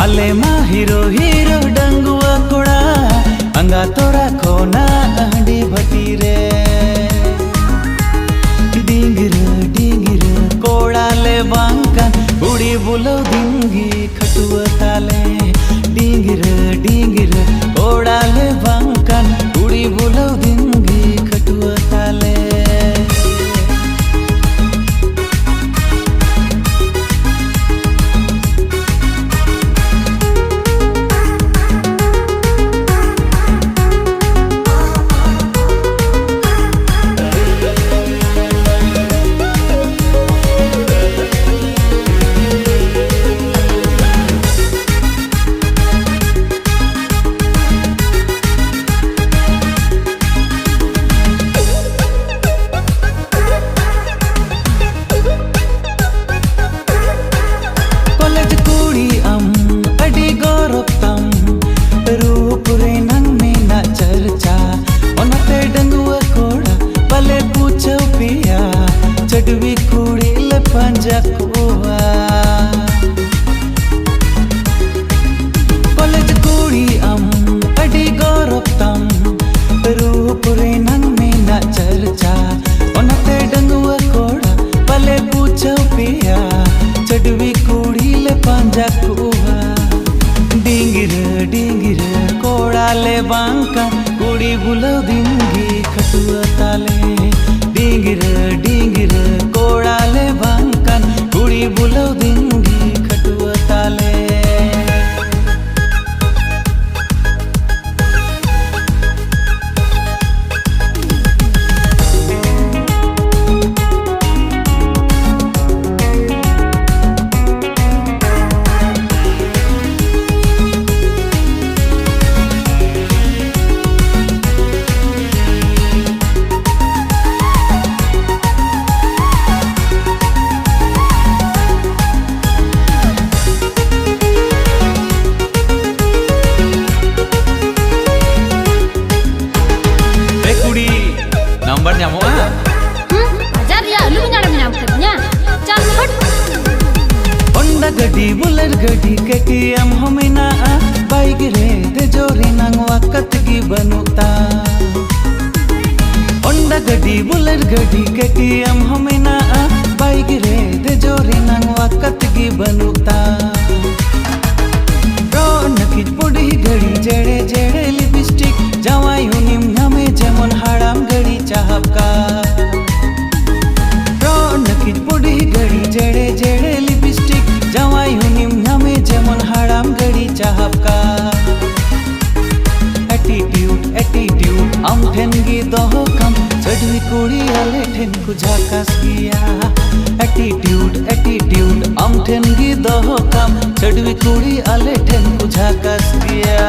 अले मा hero hero डंगुआ कोड़ा अंगा तोरा खोना आंडी भटी रे डिंगिर डिंगिर कोड़ा ले बांकन उड़ी बुलो दिंगी खटुआ ताले डिंगिर डिंगिर कोड़ा ले बांकन उड़ी बुलो दिंगी खटुआ ताले चडवी कुड़ी ले पंजा कुआ कॉलेज कुड़ी अड़ी गौरव तम रूप रे नंग में ना चर्चा ओनते डंगुआ कोड़ा पले पूछो पिया चडवी कुड़ी ले पंजा कुआ डिंगिर डिंगिर कोड़ा ले बांका कुड़ी बुलो दिंगी खटुआ ताले डिंगिर डिंगिर कोड़ा ले बांकन कुड़ी बुलो दिंगी खटुआ ताले नंबर ᱧᱟᱢᱚᱜᱼᱟ बाजार या आलू ᱧᱟᱢ ᱧᱟᱢ कर냐 चल हट होंडा गड्डी बुलेट गड्डी केटीएम हो मेनाआ बाइक रे दे जोरी नंग वक्त की बनुता होंडा गड्डी बुलेट गड्डी केटीएम हो मेनाआ बाइक रे दे जोरी नंग वक्त की बनुता रोनकी पुडी घड़ी जेड़े जेड़े लिपस्टिक जवाई हुनिम नामे जेमन हाड़ाम घड़ी चाहपका रोनकी पुडी घड़ी जेड़े जेड़े लिपस्टिक जवाई हुनिम नामे जेमन हाड़ाम घड़ी चाहपका एटीट्यूड एटीट्यूड आम ठेन गी दोहो कम चढ़वी कुड़ी आले ठेन को झाकास गया एटीट्यूड एटीट्यूड आम ठेन गी दोहो कम चढ़वी कुड़ी आले ठेन को झाकास गया